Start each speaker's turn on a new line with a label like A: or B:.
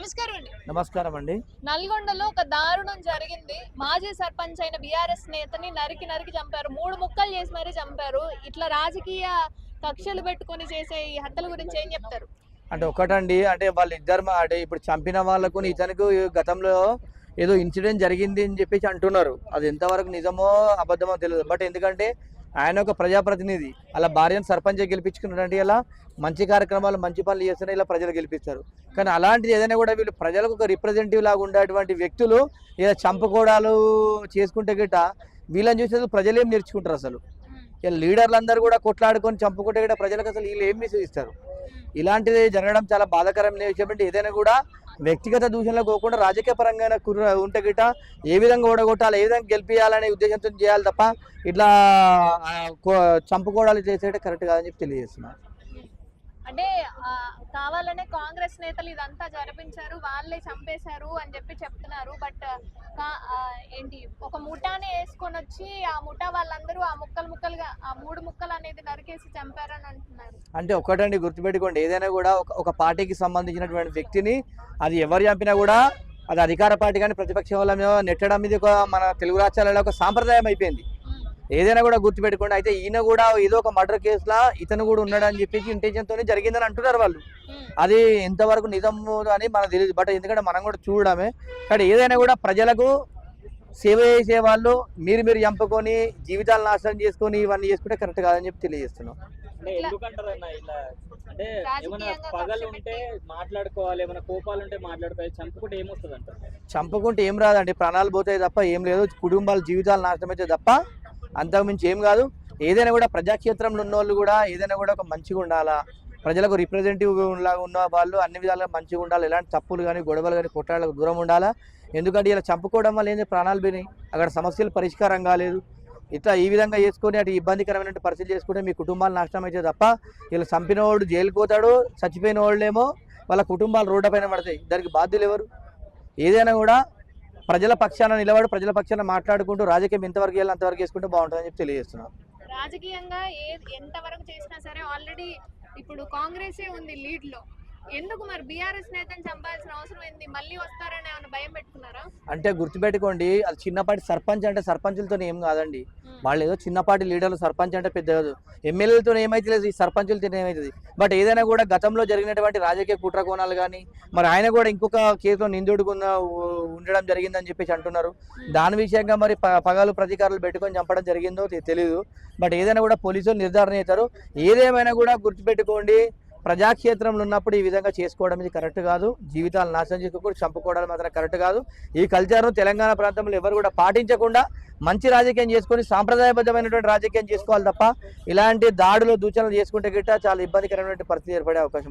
A: నమస్కారం అండి.
B: నమస్కారం అండి.
A: నల్గొండలో ఒక దారుణం జరిగింది. మాజీ సర్పంచ్ అయిన బీఆర్ఎస్ నేతని నరికి చంపారు. 3 ముక్కలు చేసి మరీ చంపారు. ఇట్లా రాజకీయ కక్షలు పెట్టుకొని చేసే ఈ హత్యల గురించి ఏం చెప్తారు?
B: అంటే ఒకటండి, అంటే వాళ్ళిద్దరు అంటే ఇప్పుడు చంపిన వాళ్ళకు ఇతనికి గతంలో ఏదో ఇన్సిడెంట్ జరిగింది అని చెప్పేసి అంటున్నారు. అది ఎంతవరకు నిజమో అబద్ధమో తెలియదు. బట్ ఎందుకంటే ఆయన ఒక ప్రజాప్రతినిధి, అలా భార్యను సర్పంచ్ గెలిపించుకున్నారంటే ఇలా మంచి కార్యక్రమాలు మంచి పనులు చేస్తేనే ఇలా ప్రజలు గెలిపిస్తారు. కానీ అలాంటిది ఏదైనా కూడా వీళ్ళు ప్రజలకు ఒక రిప్రజెంటేటివ్ లాగా ఉండేటువంటి వ్యక్తులు ఇలా చంపుకోవడాలు చేసుకుంటే గిట్ట వీళ్ళని చూసేది ప్రజలు ఏం నేర్చుకుంటారు? అసలు ఇలా లీడర్లు అందరూ కూడా కొట్లాడుకొని చంపుకుంటే గిట్ట ప్రజలకు అసలు వీళ్ళు ఏం మెసేజ్ ఇస్తారు? ఇలాంటిది జరగడం చాలా బాధాకరమైన విషయం. అంటే ఏదైనా కూడా వ్యక్తిగత దూషణలో పోకుండా రాజకీయ పరంగా ఉంటే గిట్ట ఏ విధంగా ఓడగొట్టాలి, ఏ విధంగా గెలిపించాలనే ఉద్దేశంతో చేయాలి తప్ప ఇట్లా చంపుకోవడాలు చేసేటే కరెక్ట్ కాదని చెప్పి తెలియజేస్తున్నారు.
A: అంటే కావాలనే కాంగ్రెస్ నేతలు ఇదంతా జరిపించారు, వాళ్ళే చంపేశారు అని చెప్పి చెప్తున్నారు. బట్ ఏంటి ఒక ముఠాని వేసుకొని వచ్చి ఆ ముఠా వాళ్ళందరూ ఆ ముక్కలుగా ఆ 3 ముక్కలు అనేది నరికేసి చంపారని అంటున్నారు.
B: అంటే ఒకటండి, గుర్తుపెట్టుకోండి, ఏదైనా కూడా ఒక పార్టీకి సంబంధించినటువంటి వ్యక్తిని అది ఎవరు చంపినా కూడా అది అధికార పార్టీ కానీ ప్రతిపక్ష వాళ్ళ మీద నెట్టడం మీద మన తెలుగు రాష్ట్రాలలో ఒక సాంప్రదాయం అయిపోయింది. ఏదైనా కూడా గుర్తుపెట్టుకోండి. అయితే ఈయన కూడా ఏదో ఒక మర్డర్ కేసులో ఇతను కూడా ఉన్నాడని చెప్పేసి ఇంటెన్షన్తోనే జరిగిందని అంటున్నారు వాళ్ళు. అది ఎంతవరకు నిజము అని మనకు తెలియదు. బట్ ఎందుకంటే మనం కూడా చూడడమే. కానీ ఏదైనా కూడా ప్రజలకు సేవ చేసే వాళ్ళు మీరు చంపుకొని జీవితాలు నాశనం చేసుకొని ఇవన్నీ చేసుకుంటే కరెక్ట్ కాదని చెప్పి తెలియజేస్తున్నాం.
C: అంటే ఏమైనా పగలు ఉంటే మాట్లాడుకోవాలి, ఏమైనా కోపాలు ఉంటే మాట్లాడుకోవాలి, చంపుకుంటే ఏమొస్తుంది అంటారు?
B: చంపుకుంటే ఏం రాదండి, ప్రాణాలు పోతాయి తప్ప ఏం లేదు. కుటుంబాల జీవితాలు నాశనం అయితే తప్ప అంతకుమించి ఏం కాదు. ఏదైనా కూడా ప్రజాక్షేత్రంలో ఉన్న వాళ్ళు కూడా ఏదైనా కూడా ఒక మంచిగా ఉండాలా, ప్రజలకు రిప్రజెంటేటివ్ లాగా ఉన్న వాళ్ళు అన్ని విధాలుగా మంచిగా ఉండాలి. ఎలాంటి తప్పులు కానీ గొడవలు కానీ కొట్టాలకు దూరం ఉండాలా. ఎందుకంటే ఇలా చంపుకోవడం వల్ల ఏంటి ప్రాణాలు పోయినాయి, అక్కడ సమస్యలు పరిష్కారం కాలేదు. ఇట్లా ఈ విధంగా చేసుకొని అటు ఇబ్బందికరమైన పరిస్థితి చేసుకుంటే మీ కుటుంబాలు నాశనం అయితే తప్ప ఇలా చంపిన వాడు జైలుకి పోతాడు, చచ్చిపోయిన వాళ్ళేమో వాళ్ళ కుటుంబాలు రోడ్డు పైన పడతాయి. దానికి బాధ్యులు ఎవరు? ఏదైనా కూడా ప్రజల పక్షాన నిలబడి ప్రజల పక్షాన మాట్లాడుకుంటూ రాజకీయం ఎంతవరకు వెళ్ళి అంతవరకు చేసుకుంటే బాగుంటుందని చెప్పి తెలియజేస్తున్నాం.
A: రాజకీయంగా ఎంతవరకు చేసినా సరే ఆల్రెడీ ఇప్పుడు కాంగ్రెసే ఉంది లీడ్ లో. ఎందుకు మరి బీఆర్ఎస్ నేతను చంపాల్సిన అవసరం ఏంది? మళ్ళీ వస్తారని ఏమైనా భయం పెట్టుకున్నారా?
B: అంటే గుర్తుపెట్టుకోండి, అది చిన్నపాటి సర్పంచ్ అంటే సర్పంచులతో ఏం కాదండి. వాళ్ళు ఏదో చిన్నపాటి లీడర్లు, సర్పంచ్ అంటే పెద్ద కాదు. ఎమ్మెల్యేలతో ఏమైతే లేదు, ఈ సర్పంచులతో ఏమవుతుంది? బట్ ఏదైనా కూడా గతంలో జరిగినటువంటి రాజకీయ కుట్ర కోణాలు కానీ మరి ఆయన కూడా ఇంకొక కేసులో నిందితుడుగా ఉండడం జరిగిందని చెప్పేసి అంటున్నారు. దాని విషయంగా మరి పగలు ప్రతీకారాలు పెట్టుకొని చంపడం జరిగిందో తెలియదు. బట్ ఏదైనా కూడా పోలీసులు నిర్ధారణ చేస్తారు. ఏదేమైనా కూడా గుర్తుపెట్టుకోండి, ప్రజాక్షేత్రంలో ఉన్నప్పుడు ఈ విధంగా చేసుకోవడం ఇది కరెక్ట్ కాదు. జీవితాలు నాశనం చేసుకోకూడదు, చంపుకోవడం మాత్రం కరెక్ట్ కాదు. ఈ కల్చర్ను తెలంగాణ ప్రాంతంలో ఎవరు కూడా పాటించకుండా మంచి రాజకీయం చేసుకొని సాంప్రదాయబద్ధమైనటువంటి రాజకీయం చేసుకోవాలి తప్ప ఇలాంటి దాడులు దూచనలు చేసుకుంటే గిట్ట చాలా ఇబ్బందికరమైన పరిస్థితి ఏర్పడే అవకాశం